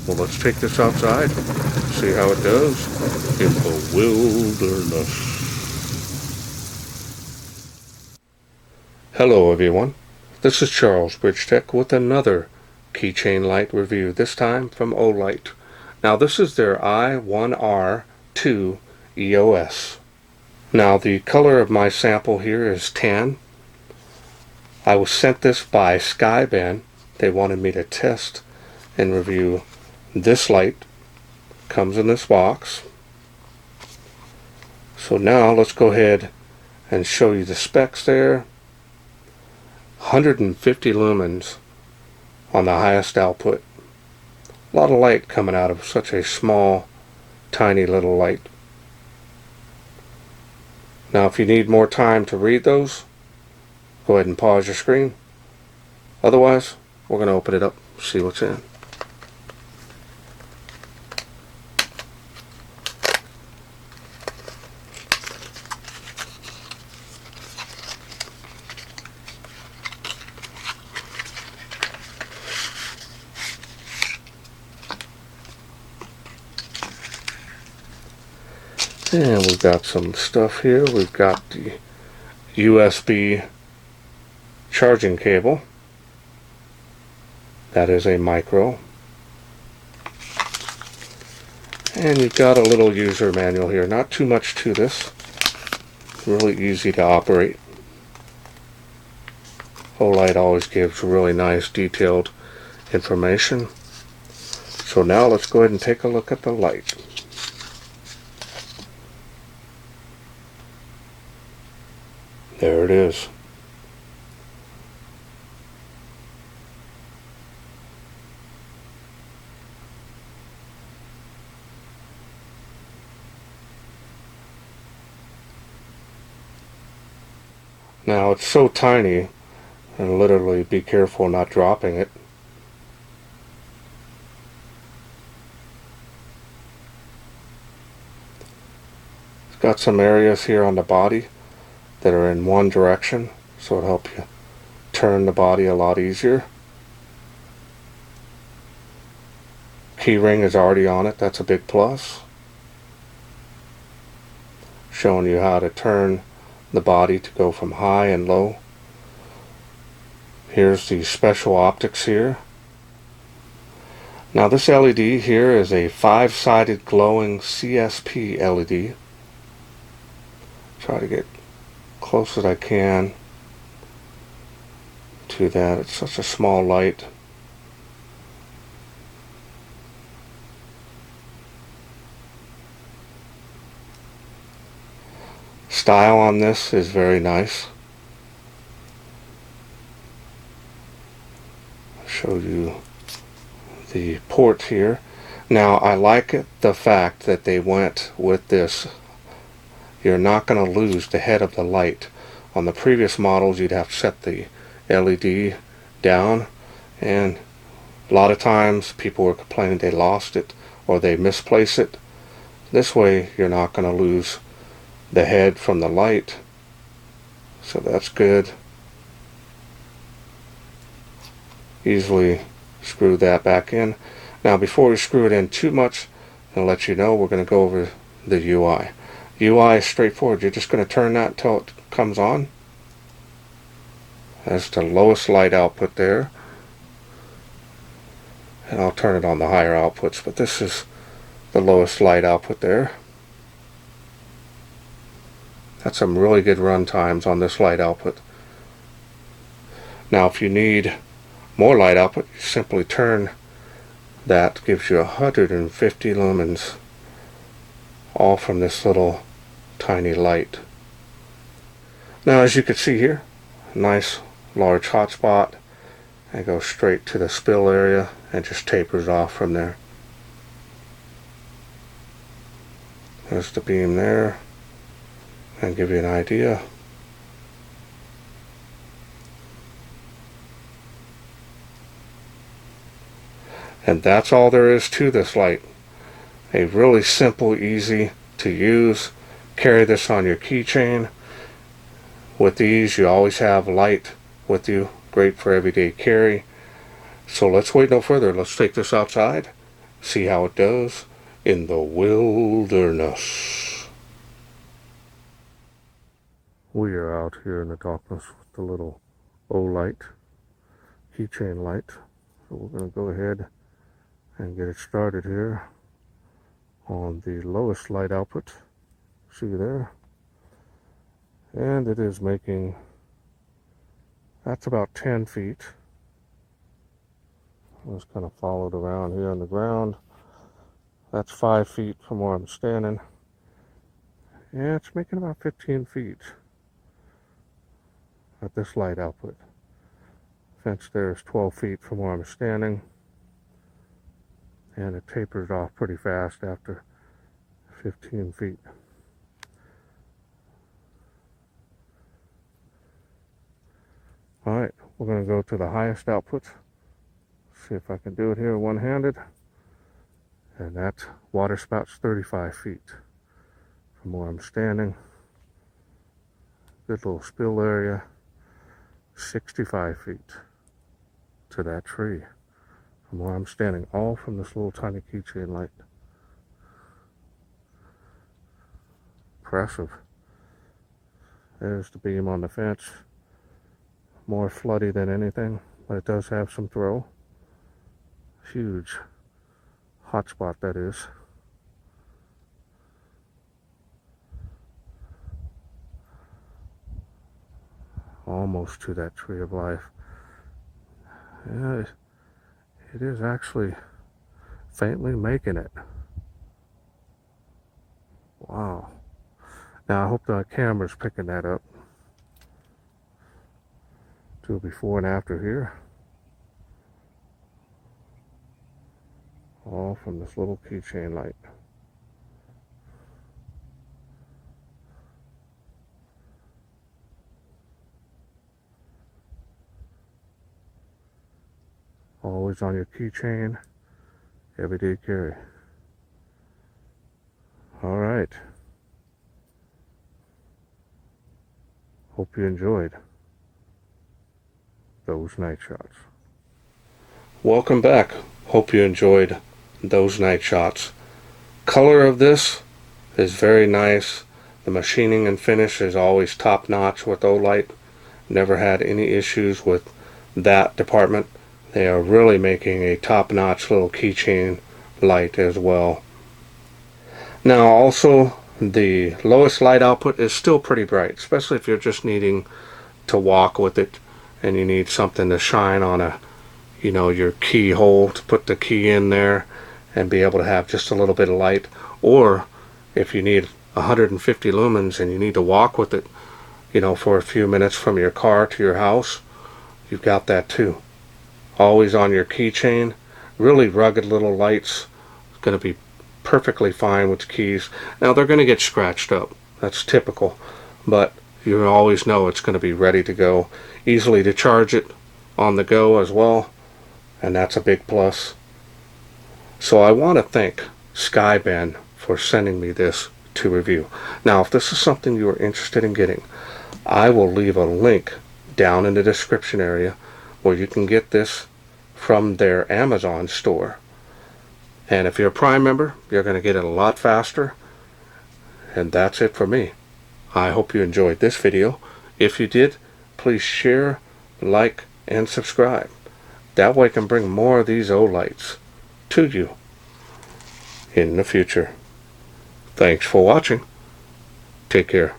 Well, let's take this outside, see how it does in the wilderness. Hello everyone, this is Charles BridgTec with another keychain light review, this time from Olight. Now this is their i1R 2 EOS. Now the color of my sample here is tan. I was sent this by SkyBen. They wanted me to test and review this light. Comes in this box. So now let's go ahead and show you the specs there. 150 lumens on the highest output. A lot of light coming out of such a small, tiny little light. Now if you need more time to read those, go ahead and pause your screen. Otherwise, we're going to open it up, see what's in. And we've got some stuff here. We've got the USB charging cable. That is a micro. And you've got a little user manual here. Not too much to this. Really easy to operate. Olight always gives really nice detailed information. So now let's go ahead and take a look at the light. There it is. Now it's so tiny, and literally be careful not dropping it. It's got some areas here on the body that are in one direction, so it'll help you turn the body a lot easier. Key ring is already on it, that's a big plus. Showing you how to turn the body to go from high and low. Here's the special optics here. Now this LED here is a 5-sided glowing CSP LED. Try to get close as I can to that. It's such a small light. Style on this is very nice. I'll show you the port here. Now I like the fact that they went with this. You're not going to lose the head of the light. On the previous models you'd have to set the LED down, and a lot of times people were complaining they lost it or they misplaced it. This way you're not going to lose the head from the light, so that's good. Easily screw that back in. Now before we screw it in too much, I'll let you know we're going to go over the UI. UI is straightforward. You're just going to turn that until it comes on. That's the lowest light output there. And I'll turn it on the higher outputs, but this is the lowest light output there. That's some really good run times on this light output. Now if you need more light output, you simply turn that. Gives you 150 lumens, all from this little tiny light. Now as you can see here, nice large hotspot, and goes straight to the spill area and just tapers off from there. There's the beam there, and give you an idea. And that's all there is to this light. A really simple, easy to use. Carry this on your keychain. With these you always have light with you. Great for everyday carry. So let's wait no further. Let's take this outside see how it does in the wilderness. We are out here in the darkness with the little Olight keychain light. So we're going to go ahead and get it started here on the lowest light output. See there? And it is making, that's about 10 feet. I was kind of followed around here on the ground. That's 5 feet from where I'm standing. Yeah, it's making about 15 feet at this light output. Fence there is 12 feet from where I'm standing. And it tapers off pretty fast after 15 feet. Alright, we're going to go to the highest output. See if I can do it here one-handed. And that water spout's 35 feet from where I'm standing. Good little spill area. 65 feet to that tree from where I'm standing, all from this little tiny keychain light. Impressive. There's the beam on the fence. More floody than anything, but it does have some throw. Huge hot spot, that is. Almost to that tree of life. Yeah, it is actually faintly making it. Wow. Now I hope the camera's picking that up. Do a before and after here. All from this little keychain light. Always on your keychain, everyday carry. Alright. Hope you enjoyed those night shots. Welcome back. Hope you enjoyed those night shots. Color of this is very nice. The machining and finish is always top notch with Olight. Never had any issues with that department. They are really making a top-notch little keychain light as well. Now also, the lowest light output is still pretty bright, especially if you're just needing to walk with it and you need something to shine on a, you know, your keyhole to put the key in there and be able to have just a little bit of light. Or if you need 150 lumens and you need to walk with it, you know, for a few minutes from your car to your house, you've got that too. Always on your keychain. Really rugged little lights. Going to be perfectly fine with the keys. Now they're going to get scratched up. That's typical. But you always know it's going to be ready to go. Easily to charge it on the go as well. And that's a big plus. So I want to thank SkyBen for sending me this to review. Now if this is something you are interested in getting, I will leave a link down in the description area where you can get this from their Amazon store. And if you're a Prime member, you're going to get it a lot faster. And that's it for me. I hope you enjoyed this video. If you did, please share, like, and subscribe. That way I can bring more of these Olights to you in the future. Thanks for watching. Take care.